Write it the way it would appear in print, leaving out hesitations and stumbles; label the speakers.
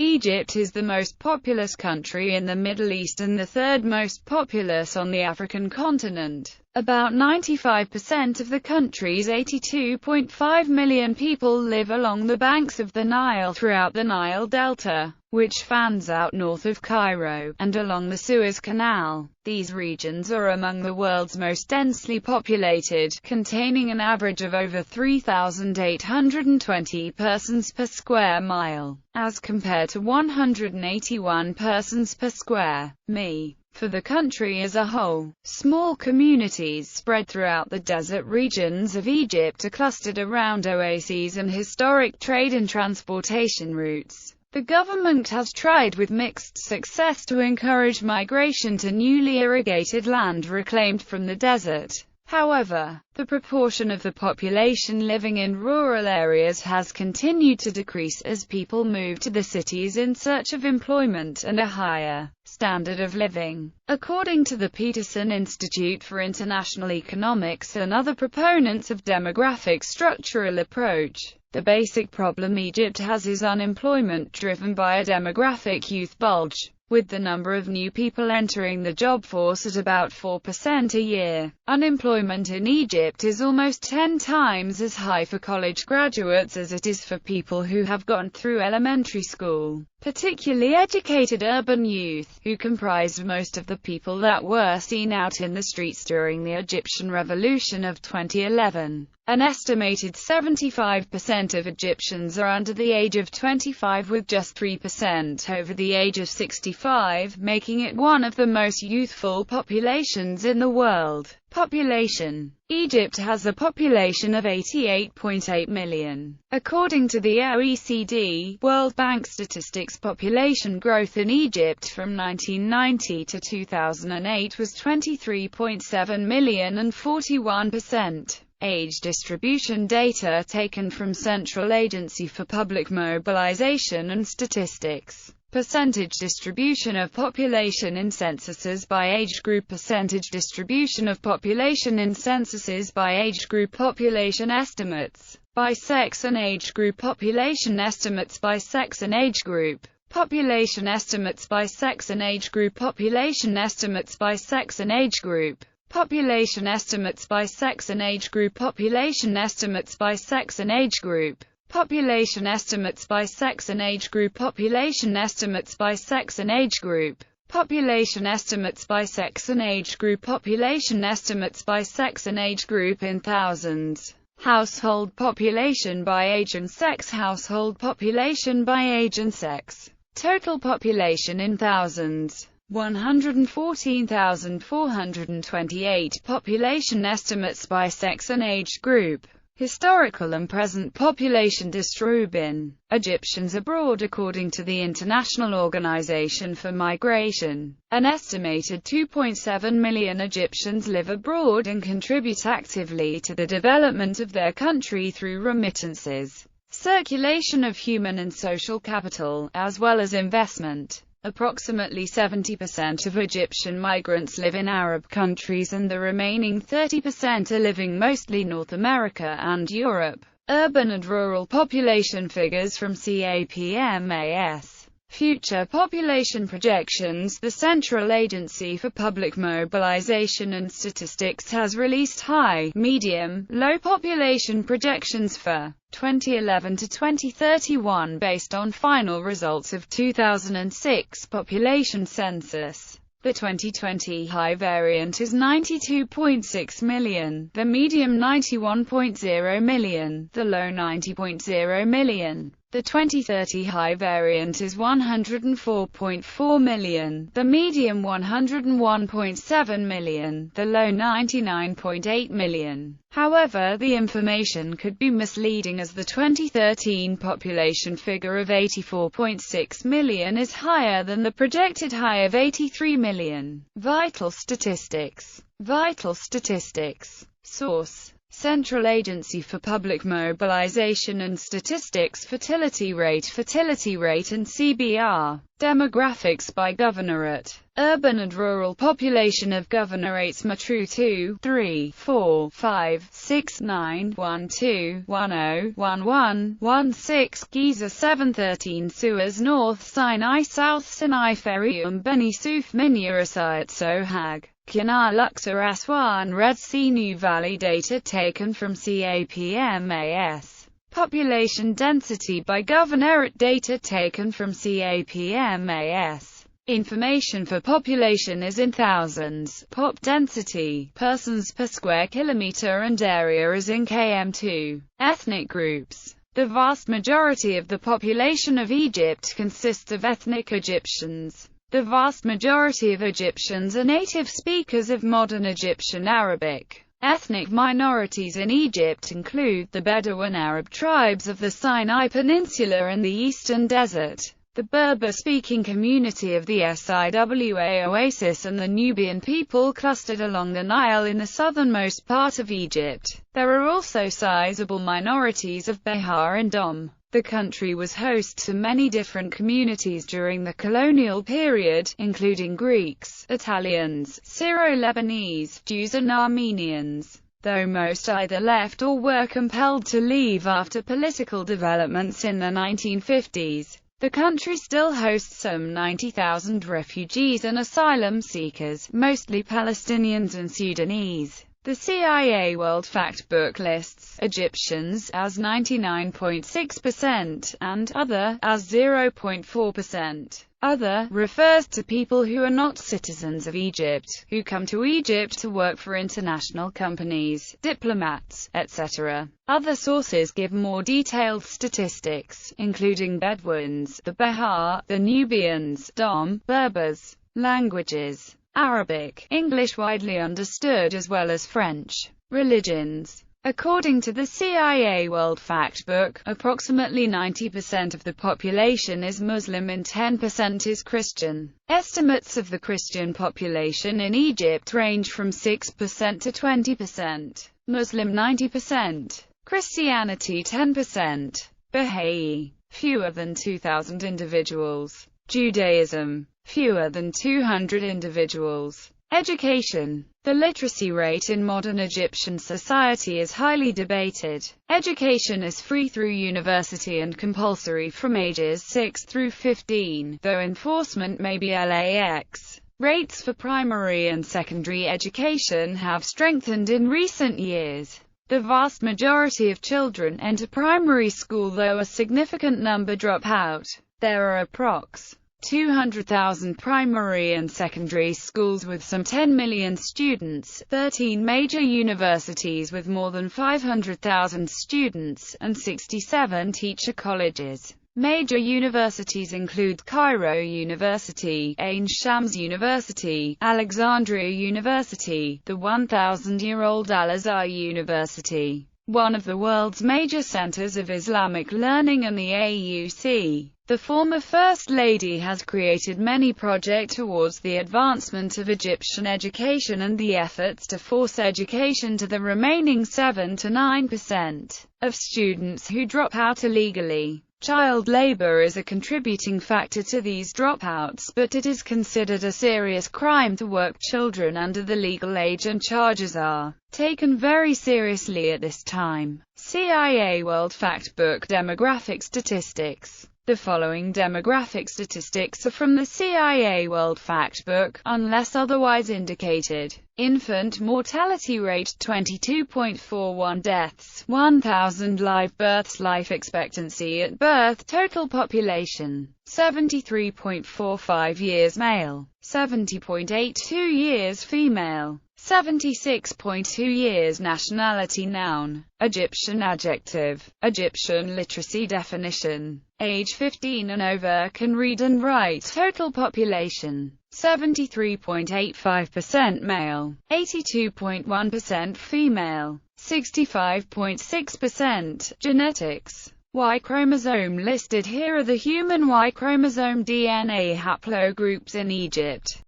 Speaker 1: Egypt is the most populous country in the Middle East and the third most populous on the African continent. About 95% of the country's 82.5 million people live along the banks of the Nile throughout the Nile Delta, which fans out north of Cairo, and along the Suez Canal. These regions are among the world's most densely populated, containing an average of over 3,820 persons per square mile, as compared to 181 persons per square mi. For the country as a whole, small communities spread throughout the desert regions of Egypt are clustered around oases and historic trade and transportation routes. The government has tried with mixed success to encourage migration to newly irrigated land reclaimed from the desert. However, the proportion of the population living in rural areas has continued to decrease as people move to the cities in search of employment and a higher standard of living. According to the Peterson Institute for International Economics and other proponents of demographic structural approach, the basic problem Egypt has is unemployment driven by a demographic youth bulge, with the number of new people entering the job force at about 4% a year. Unemployment in Egypt is almost 10 times as high for college graduates as it is for people who have gone through elementary school. Particularly educated urban youth, who comprised most of the people that were seen out in the streets during the Egyptian Revolution of 2011. An estimated 75% of Egyptians are under the age of 25, with just 3% over the age of 65, making it one of the most youthful populations in the world. Population. Egypt has a population of 88.8 million. According to the OECD, World Bank statistics, population growth in Egypt from 1990 to 2008 was 23.7 million and 41%. Age distribution data taken from Central Agency for Public Mobilization and Statistics. Percentage distribution of population in censuses by age group. Percentage distribution of population in censuses by age group. Population estimates by sex and age group. Population estimates by sex and age group. Population estimates by sex and age group. Population estimates by sex and age group. Population estimates by sex and age group. Population estimates by sex and age group. Population estimates by sex and age group. Population estimates by sex and age group. Population estimates by sex and age group. Population estimates by sex and age group in thousands. Household population by age and sex. Household population by age and sex. Total population in thousands. 114,428. Population estimates by sex and age group. Historical and present population distribution. Egyptians abroad. According to the International Organization for Migration, an estimated 2.7 million Egyptians live abroad and contribute actively to the development of their country through remittances, circulation of human and social capital, as well as investment. Approximately 70% of Egyptian migrants live in Arab countries and the remaining 30% are living mostly North America and Europe. Urban and rural population figures from CAPMAS. Future population projections. The Central Agency for Public Mobilization and Statistics has released high, medium, low population projections for 2011 to 2031 based on final results of 2006 population census. The 2020 high variant is 92.6 million, the medium 91.0 million, the low 90.0 million. The 2030 high variant is 104.4 million, the medium 101.7 million, the low 99.8 million. However, the information could be misleading as the 2013 population figure of 84.6 million is higher than the projected high of 83 million. Vital statistics. Vital statistics. Source: Central Agency for Public Mobilization and Statistics, fertility rate, and CBR. Demographics by governorate. Urban and rural population of governorates Matru 2, 3, 4, 5, 6, 9, 1, 2, 1, 0, 1, 1, 1, 6, Giza 7, 13, Suez North Sinai South Sinai Ferium Beni Suef Minurasayat Sohag. Kinnar Luxor Aswan Red Sea New Valley. Data taken from CAPMAS. Population density by governorate. Data taken from CAPMAS. Information for population is in thousands. Pop density, persons per square kilometer, and area is in km2. Ethnic groups. The vast majority of the population of Egypt consists of ethnic Egyptians. The vast majority of Egyptians are native speakers of modern Egyptian Arabic. Ethnic minorities in Egypt include the Bedouin Arab tribes of the Sinai Peninsula and the Eastern Desert, the Berber-speaking community of the Siwa Oasis, and the Nubian people clustered along the Nile in the southernmost part of Egypt. There are also sizable minorities of Behar and Dom. The country was host to many different communities during the colonial period, including Greeks, Italians, Syro-Lebanese, Jews and Armenians, though most either left or were compelled to leave after political developments in the 1950s. The country still hosts some 90,000 refugees and asylum seekers, mostly Palestinians and Sudanese. The CIA World Factbook lists Egyptians as 99.6% and other as 0.4%. Other refers to people who are not citizens of Egypt, who come to Egypt to work for international companies, diplomats, etc. Other sources give more detailed statistics, including Bedouins, the Behar, the Nubians, Dom, Berbers. Languages. Arabic, English widely understood as well as French. Religions. According to the CIA World Factbook, approximately 90% of the population is Muslim and 10% is Christian. Estimates of the Christian population in Egypt range from 6% to 20%. Muslim 90%. Christianity 10%. Baha'i, fewer than 2,000 individuals. Judaism, fewer than 200 individuals. Education. The literacy rate in modern Egyptian society is highly debated. Education is free through university and compulsory from ages 6 through 15, though enforcement may be lax. Rates for primary and secondary education have strengthened in recent years. The vast majority of children enter primary school, though a significant number drop out. There are approx. 200,000 primary and secondary schools with some 10 million students, 13 major universities with more than 500,000 students, and 67 teacher colleges. Major universities include Cairo University, Ain Shams University, Alexandria University, the 1,000-year-old Al-Azhar University, one of the world's major centers of Islamic learning, and the AUC. The former First Lady has created many projects towards the advancement of Egyptian education and the efforts to force education to the remaining 7 to 9% of students who drop out illegally. Child labor is a contributing factor to these dropouts, but it is considered a serious crime to work children under the legal age, and charges are taken very seriously at this time. CIA World Factbook Demographic Statistics. The following demographic statistics are from the CIA World Factbook, unless otherwise indicated. Infant mortality rate 22.41 deaths, 1,000 live births. Life expectancy at birth. Total population 73.45 years male, 70.82 years female, 76.2 years. Nationality noun, Egyptian. Adjective, Egyptian. Literacy definition, age 15 and over can read and write. Total population 73.85% male, 82.1% female, 65.6%. Genetics. Y chromosome listed here are the human Y chromosome DNA haplogroups in Egypt.